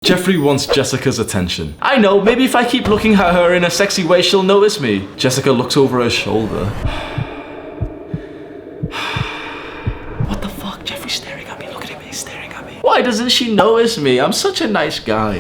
Jeffrey wants Jessica's attention. I know, maybe if I keep looking at her in a sexy way, she'll notice me. Jessica looks over her shoulder. What the fuck? Jeffrey's staring at me. Look at him, he's staring at me. Why doesn't she notice me? I'm such a nice guy.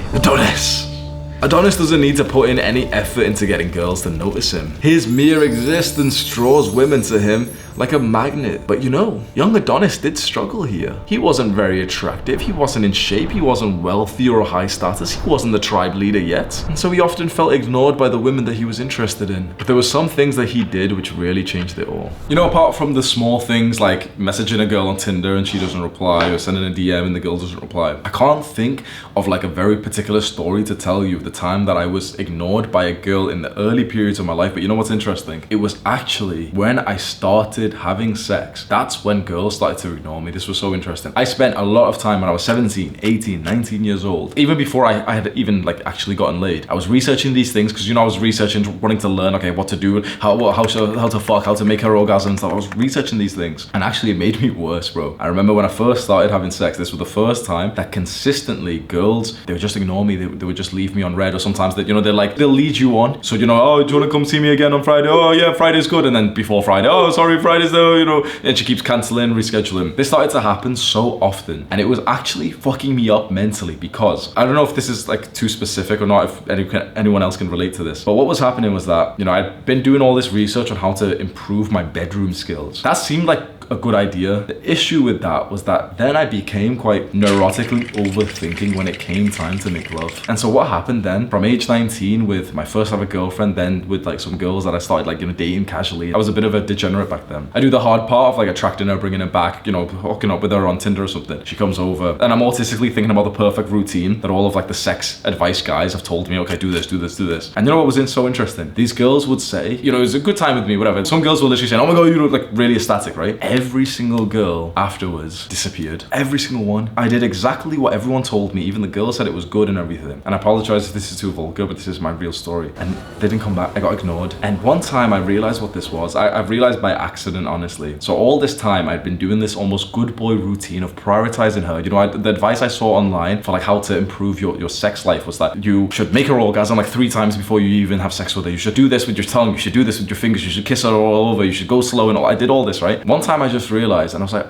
Adonis doesn't need to put in any effort into getting girls to notice him. His mere existence draws women to him like a magnet. But you know, young Adonis did struggle here. He wasn't very attractive, he wasn't in shape, he wasn't wealthy or high status, he wasn't the tribe leader yet. And so he often felt ignored by the women that he was interested in. But there were some things that he did which really changed it all. You know, apart from the small things like messaging a girl on Tinder and she doesn't reply, or sending a DM and the girl doesn't reply, I can't think of like a very particular story to tell you of the time that I was ignored by a girl in the early periods of my life. But you know what's interesting? It was actually when I started having sex. That's when girls started to ignore me. This was so interesting. I spent a lot of time when I was 17, 18, 19 years old, even before I had even like actually gotten laid. I was researching these things because, you know, I was researching, wanting to learn, okay, what to do, how to fuck, how to make her orgasm and stuff. I was researching these things, and actually it made me worse, bro. I remember when I first started having sex, this was the first time that consistently girls, they would just ignore me. They would just leave me on red, or sometimes that, you know, they'll lead you on. So, you know, oh, do you want to come see me again on Friday? Oh yeah, Friday's good. And then before Friday, oh, sorry, Friday's though, you know, and she keeps canceling, rescheduling. This started to happen so often, and it was actually fucking me up mentally, because I don't know if this is like too specific or not, if anyone else can relate to this, but what was happening was that, you know, I'd been doing all this research on how to improve my bedroom skills. That seemed like a good idea. The issue with that was that then I became quite neurotically overthinking when it came time to make love. And so what happened then, from age 19 with my first ever girlfriend, then with like some girls that I started like, you know, dating casually, I was a bit of a degenerate back then. I do the hard part of like attracting her, bringing her back, you know, hooking up with her on Tinder or something. She comes over and I'm autistically thinking about the perfect routine that all of like the sex advice guys have told me, okay, do this, do this, do this. And you know what was so interesting? These girls would say, you know, it was a good time with me, whatever. Some girls were literally saying, oh my God, you look like really ecstatic, right? Every single girl afterwards disappeared. Every single one. I did exactly what everyone told me. Even the girls said it was good and everything. And I apologize if this is too vulgar, but this is my real story. And they didn't come back. I got ignored. And one time I realized what this was. I realized by accident, honestly. So all this time I'd been doing this almost good boy routine of prioritizing her. You know, the advice I saw online for like how to improve your sex life was that you should make her orgasm like 3 times before you even have sex with her. You should do this with your tongue. You should do this with your fingers. You should kiss her all over. You should go slow and all. I did all this, right? One time I just realized, and I was like,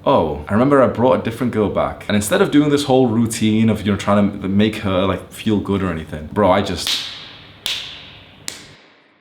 oh, I remember I brought a different girl back. And instead of doing this whole routine of, you know, trying to make her like feel good or anything, bro, I just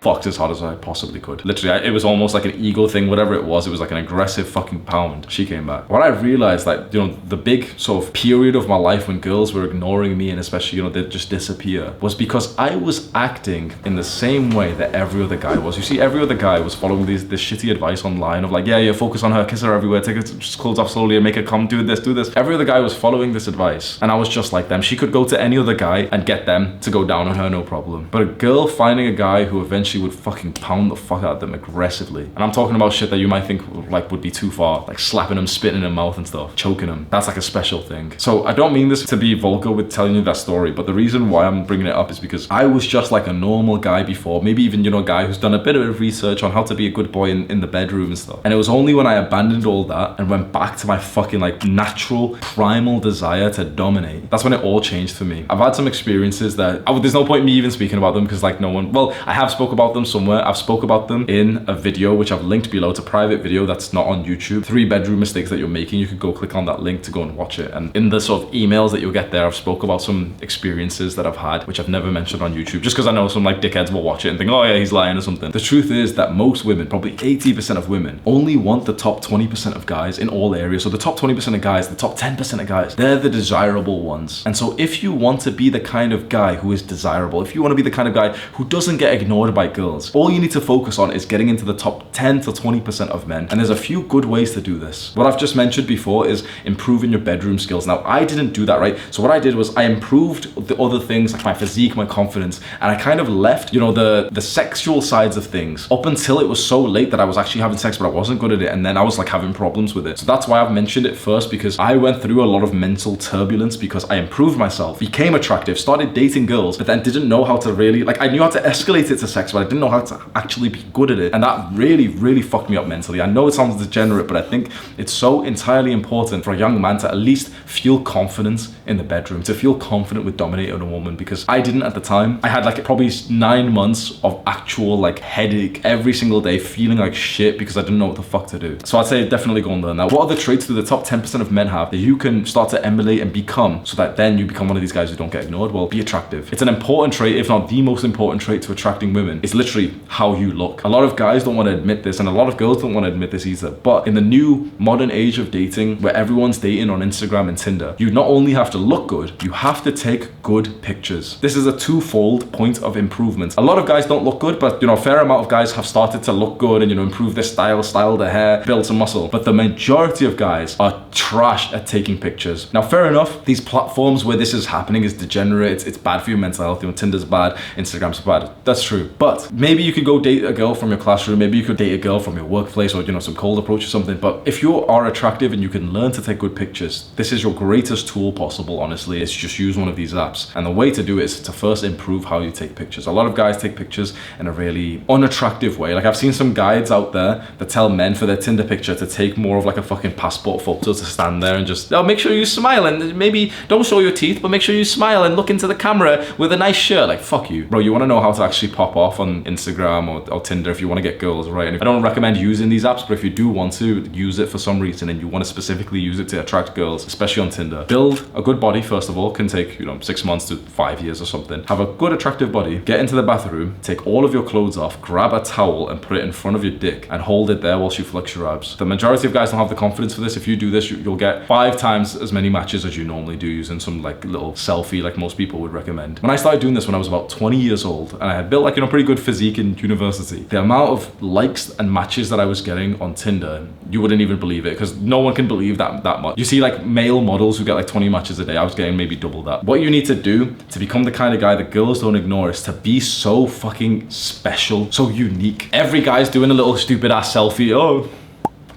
fucked as hard as I possibly could. Literally, it was almost like an ego thing, whatever it was like an aggressive fucking pound. She came back. What I realized, like, you know, the big sort of period of my life when girls were ignoring me and especially, you know, they'd just disappear, was because I was acting in the same way that every other guy was. You see, every other guy was following this shitty advice online of like, yeah, focus on her, kiss her everywhere, take her just clothes off slowly and make her come, do this, do this. Every other guy was following this advice, and I was just like them. She could go to any other guy and get them to go down on her, no problem. But a girl finding a guy who eventually would fucking pound the fuck out of them aggressively, and I'm talking about shit that you might think like would be too far, like slapping them, spitting in their mouth and stuff, choking them. That's like a special thing. So I don't mean this to be vulgar with telling you that story, but the reason why I'm bringing it up is because I was just like a normal guy before, maybe even, you know, a guy who's done a bit of research on how to be a good boy in the bedroom and stuff. And it was only when I abandoned all that and went back to my fucking like natural primal desire to dominate, that's when it all changed for me. I've had some experiences that there's no point in me even speaking about them, because like no one, well, I have spoke about them somewhere. I've spoke about them in a video which I've linked below. It's a private video that's not on YouTube. 3 bedroom mistakes that you're making. You could go click on that link to go and watch it. And in the sort of emails that you'll get there, I've spoke about some experiences that I've had which I've never mentioned on YouTube, just because I know some like dickheads will watch it and think, oh yeah, he's lying or something. The truth is that most women, probably 80% of women, only want the top 20% of guys in all areas. So the top 20% of guys, the top 10% of guys, they're the desirable ones. And so if you want to be the kind of guy who is desirable, if you want to be the kind of guy who doesn't get ignored by girls, all you need to focus on is getting into the top 10 to 20% of men. And there's a few good ways to do this. What I've just mentioned before is improving your bedroom skills. Now, I didn't do that, right? So what I did was I improved the other things like my physique, my confidence, and I kind of left, you know, the sexual sides of things up until it was so late that I was actually having sex, but I wasn't good at it. And then I was like having problems with it. So that's why I've mentioned it first, because I went through a lot of mental turbulence because I improved myself, became attractive, started dating girls, but then didn't know how to really, like, I knew how to escalate it to sex, but but I didn't know how to actually be good at it. And that really, really fucked me up mentally. I know it sounds degenerate, but I think it's so entirely important for a young man to at least feel confidence in the bedroom, to feel confident with dominating a woman, because I didn't at the time. I had like probably 9 months of actual like headache every single day, feeling like shit because I didn't know what the fuck to do. So I'd say definitely go and learn that. What are the traits do the top 10% of men have that you can start to emulate and become, so that then you become one of these guys who don't get ignored? Well, be attractive. It's an important trait, if not the most important trait to attracting women. It's literally how you look. A lot of guys don't want to admit this, and a lot of girls don't want to admit this either. But in the new modern age of dating, where everyone's dating on Instagram and Tinder, you not only have to look good, you have to take good pictures. This is a twofold point of improvement. A lot of guys don't look good, but a fair amount of guys have started to look good and improve their style their hair, build some muscle. But the majority of guys are trash at taking pictures. Now, fair enough, these platforms where this is happening is degenerate. It's bad for your mental health. Tinder's bad, Instagram's bad. That's true. But maybe you could go date a girl from your classroom. Maybe you could date a girl from your workplace, or some cold approach or something. But if you are attractive and you can learn to take good pictures, this is your greatest tool possible, honestly. It's just use one of these apps. And the way to do it is to first improve how you take pictures. A lot of guys take pictures in a really unattractive way. Like, I've seen some guides out there that tell men for their Tinder picture to take more of like a fucking passport photo, to stand there and just, make sure you smile, and maybe don't show your teeth, but make sure you smile and look into the camera with a nice shirt. Like, fuck you. Bro, you want to know how to actually pop off on Instagram or Tinder if you want to get girls, right? And I don't recommend using these apps, but if you do want to use it for some reason and you want to specifically use it to attract girls, especially on Tinder, build a good body first of all. Can take 6 months to 5 years or something. Have a good attractive body, get into the bathroom, take all of your clothes off, grab a towel and put it in front of your dick and hold it there whilst you flex your abs. The majority of guys don't have the confidence for this. If you do this, you'll get 5 times as many matches as you normally do using some like little selfie like most people would recommend. When I started doing this when I was about 20 years old, and I had built like pretty good physique in university, the amount of likes and matches that I was getting on Tinder, you wouldn't even believe it, because no one can believe that much. You see like male models who get like 20 matches a day. I was getting maybe double that. What you need to do to become the kind of guy that girls don't ignore is to be so fucking special, so unique. Every guy's doing a little stupid ass selfie.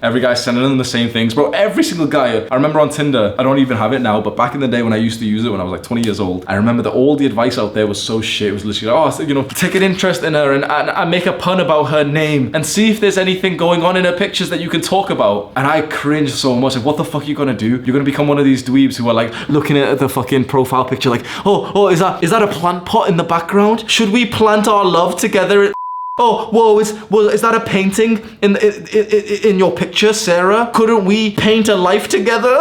Every guy's sending them the same things, bro. Every single guy. I remember on Tinder, I don't even have it now, but back in the day when I used to use it when I was like 20 years old, I remember that all the advice out there was so shit. It was literally take an interest in her and make a pun about her name and see if there's anything going on in her pictures that you can talk about. And I cringed so much. Like, what the fuck are you gonna do? You're gonna become one of these dweebs who are like looking at the fucking profile picture like, is that a plant pot in the background? Should we plant our love together? Is that a painting in your picture, Sarah? Couldn't we paint a life together?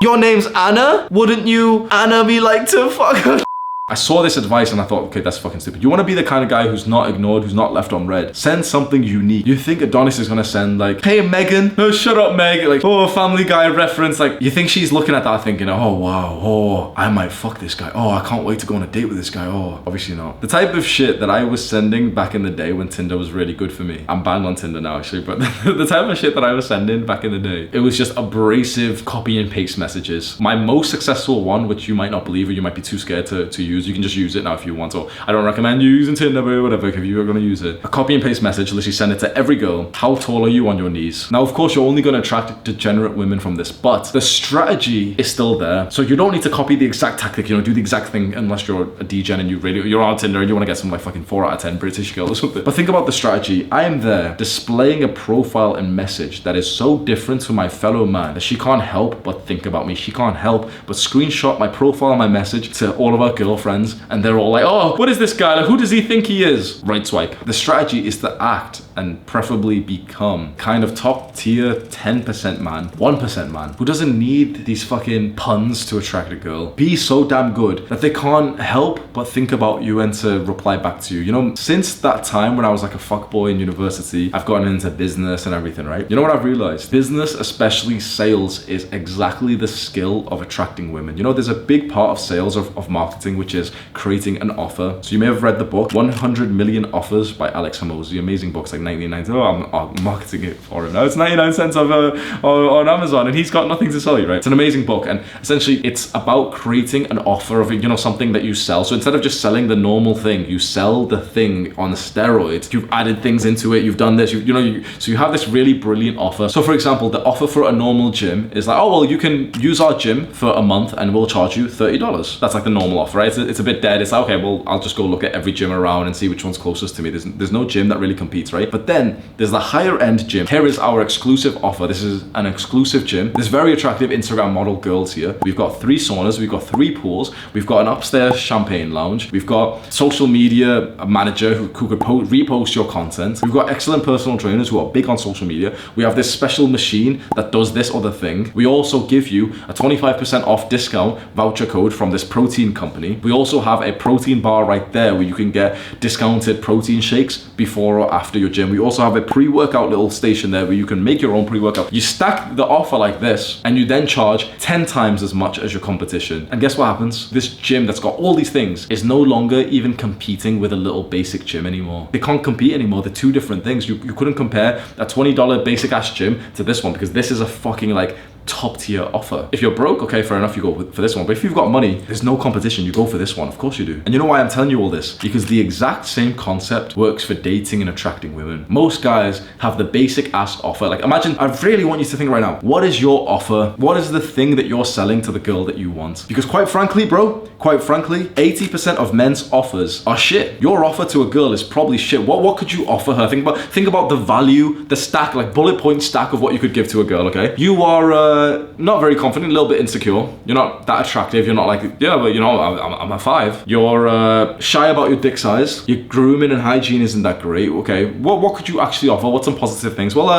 Your name's Anna? Wouldn't you Anna me like to fuck? I saw this advice and I thought, okay, that's fucking stupid. You want to be the kind of guy who's not ignored, who's not left on red. Send something unique. You think Adonis is gonna send like, hey Megan, oh shut up Meg, like, Family Guy reference. Like, you think she's looking at that thinking, oh wow, I might fuck this guy. I can't wait to go on a date with this guy. Obviously not. The type of shit that I was sending back in the day when Tinder was really good for me. I'm banned on Tinder now actually, but the type of shit that I was sending back in the day, it was just abrasive copy and paste messages. My most successful one, which you might not believe or you might be too scared to use, you can just use it now if you want. I don't recommend you using Tinder, but whatever, if you are going to use it. A copy and paste message, literally send it to every girl. How tall are you on your knees? Now, of course, you're only going to attract degenerate women from this, but the strategy is still there. So you don't need to copy the exact tactic, do the exact thing unless you're a degen and you're on Tinder and you want to get some like fucking 4 out of 10 British girl or something. But think about the strategy. I am there displaying a profile and message that is so different to my fellow man that she can't help but think about me. She can't help but screenshot my profile and my message to all of her girlfriends, and they're all like, what is this guy? Like, who does he think he is? Right swipe. The strategy is to act and preferably become kind of top tier 10% man, 1% man who doesn't need these fucking puns to attract a girl. Be so damn good that they can't help but think about you and to reply back to you. Since that time when I was like a fuckboy in university, I've gotten into business and everything, right? You know what I've realized? Business, especially sales, is exactly the skill of attracting women. There's a big part of sales of marketing, which is creating an offer. So you may have read the book 100 Million Offers by Alex Hormozi. Amazing book. It's like 99 cents. I'm marketing it for him now. It's 99 cents on Amazon, and he's got nothing to sell you, right? It's an amazing book, and essentially it's about creating an offer of something that you sell. So instead of just selling the normal thing, you sell the thing on steroids. You've added things into it. You've done this. So you have this really brilliant offer. So for example, the offer for a normal gym is like, you can use our gym for a month and we'll charge you $30. That's like the normal offer, right? It's it's a bit dead. It's like, okay, well, I'll just go look at every gym around and see which one's closest to me. There's no gym that really competes, right? But then there's the higher end gym. Here is our exclusive offer. This is an exclusive gym. There's very attractive Instagram model girls here. We've got 3 saunas, we've got 3 pools, we've got an upstairs champagne lounge, we've got social media manager who could repost your content. We've got excellent personal trainers who are big on social media. We have this special machine that does this other thing. We also give you a 25% off discount voucher code from this protein company. We also have a protein bar right there where you can get discounted protein shakes before or after your gym. We also have a pre-workout little station there where you can make your own pre-workout. You stack the offer like this and you then charge 10 times as much as your competition. And guess what happens? This gym that's got all these things is no longer even competing with a little basic gym anymore. They can't compete anymore. They're 2 different things. You couldn't compare a $20 basic ass gym to this one because this is a fucking like top tier offer. If you're broke, okay, fair enough, you go for this one. But if you've got money, there's no competition, you go for this one. Of course you do. And you know why I'm telling you all this? Because the exact same concept works for dating and attracting women. Most guys have the basic ass offer. Like imagine, I really want you to think right now, what is your offer? What is the thing that you're selling to the girl that you want? Because quite frankly, bro, 80% of men's offers are shit. Your offer to a girl is probably shit. What could you offer her? Think about the value, the stack, like bullet point stack of what you could give to a girl, okay? You are not very confident, a little bit insecure. You're not that attractive. You're not like, yeah, but you know, I'm a 5. You're shy about your dick size. Your grooming and hygiene isn't that great. Okay, what could you actually offer? What's some positive things? Well,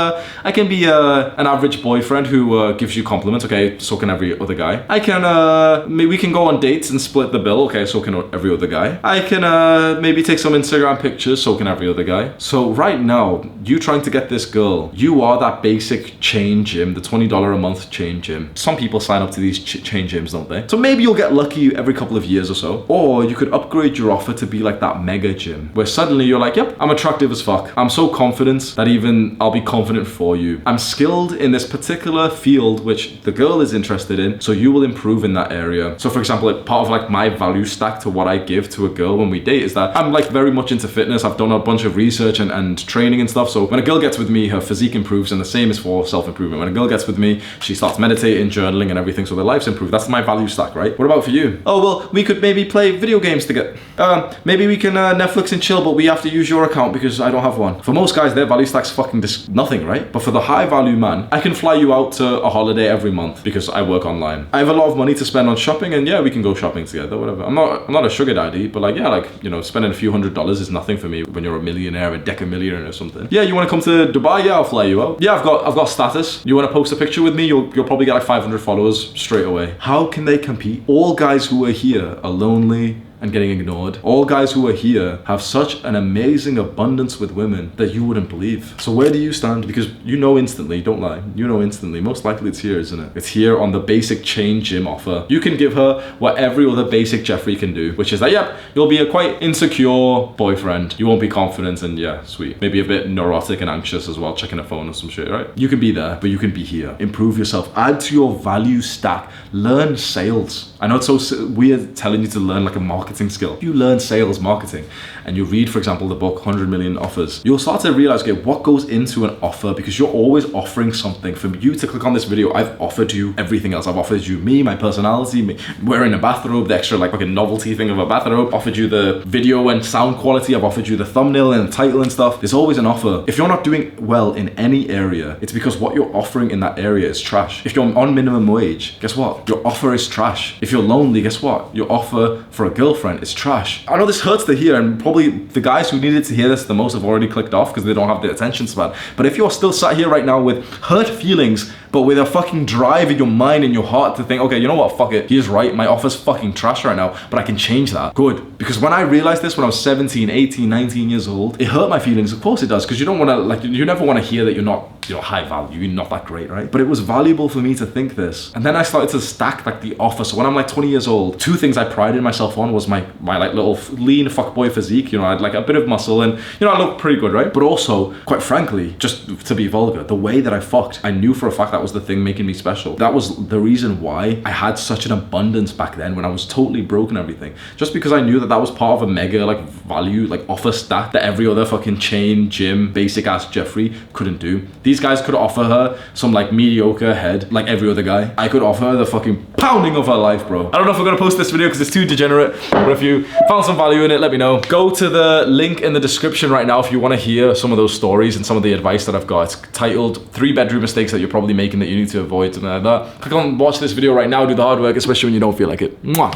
I can be an average boyfriend who gives you compliments. Okay, so can every other guy. I can maybe we can go on dates and split the bill. Okay, so can every other guy. I can maybe take some Instagram pictures. So can every other guy. So right now, you trying to get this girl, you are that basic chain gym, the $20 a month chain gym. Some people sign up to these chain gyms, don't they? So maybe you'll get lucky every couple of years or so. Or you could upgrade your offer to be like that mega gym where suddenly you're like, yep, I'm attractive as fuck. I'm so confident that even I'll be confident for you. I'm skilled in this particular field which the girl is interested in, so you will improve in that area. So for example, like part of like my value stack to what I give to a girl when we date is that I'm like very much into fitness. I've done a bunch of research and training and stuff. So when a girl gets with me, her physique improves, and the same is for self-improvement. When a girl gets with me, she starts meditating, journaling and everything, so their lives improve. That's my value stack, right? What about for you? Oh, well, we could maybe play video games together. Maybe we can Netflix and chill, but we have to use your account because I don't have one. For most guys, their value stack's fucking nothing, right? But for the high value man, I can fly you out to a holiday every month because I work online. I have a lot of money to spend on shopping, and yeah, we can go shopping together, whatever. I'm not a sugar daddy, but like, yeah, like, you know, spending a few $100s is nothing for me when you're a millionaire, a decamillionaire or something. Yeah, you want to come to Dubai? Yeah, I'll fly you out. Yeah, I've got status. You want to post a picture with me? You'll probably get like 500 followers straight away. How can they compete? All guys who are here are lonely and getting ignored. All guys who are here have such an amazing abundance with women that you wouldn't believe. So where do you stand? Because you know instantly, don't lie. You know instantly. Most likely it's here, isn't it? It's here on the basic chain gym offer. You can give her what every other basic Jeffrey can do, which is that, yep, you'll be a quite insecure boyfriend. You won't be confident and yeah, sweet. Maybe a bit neurotic and anxious as well, checking a phone or some shit, right? You can be there, but you can be here. Improve yourself. Add to your value stack. Learn sales. I know it's so weird telling you to learn like a marketing skill. If you learn sales marketing and you read, for example, the book 100 Million Offers, you'll start to realize, okay, what goes into an offer, because you're always offering something. For you to click on this video, I've offered you everything else. I've offered you me, my personality, me wearing a bathrobe, the extra like fucking novelty thing of a bathrobe, offered you the video and sound quality, I've offered you the thumbnail and the title and stuff. There's always an offer. If you're not doing well in any area, it's because what you're offering in that area is trash. If you're on minimum wage, guess what? Your offer is trash. If you're lonely, guess what? Your offer for a girlfriend is trash. I know this hurts to hear, and probably the guys who needed to hear this the most have already clicked off because they don't have the attention span. But if you're still sat here right now with hurt feelings, but with a fucking drive in your mind and your heart to think, okay, you know what, fuck it, he's right, my offer's fucking trash right now, but I can change that. Good. Because when I realized this when I was 17, 18, 19 years old, it hurt my feelings. Of course it does, because you don't want to, like, you never want to hear that you're not, you know, high value, you're not that great, right? But it was valuable for me to think this. And then I started to stack like the offer. So when I'm like 20 years old, 2 things I prided myself on was my like little lean fuckboy physique. You know, I had like a bit of muscle and, you know, I looked pretty good, right? But also, quite frankly, just to be vulgar, the way that I fucked, I knew for a fact that was the thing making me special. That was the reason why I had such an abundance back then when I was totally broke and everything. Just because I knew that that was part of a mega like value, like offer stack that every other fucking chain, gym, basic ass Jeffrey couldn't do. These guys could offer her some like mediocre head like every other guy. I could offer her the fucking pounding of her life, bro. I don't know if I'm gonna post this video because it's too degenerate, but if you found some value in it, let me know. Go to the link in the description right now if you want to hear some of those stories and some of the advice that I've got. It's titled 3 bedroom mistakes that you're probably making that you need to avoid, something like that. Click on watch this video right now, do the hard work, especially when you don't feel like it. Mwah.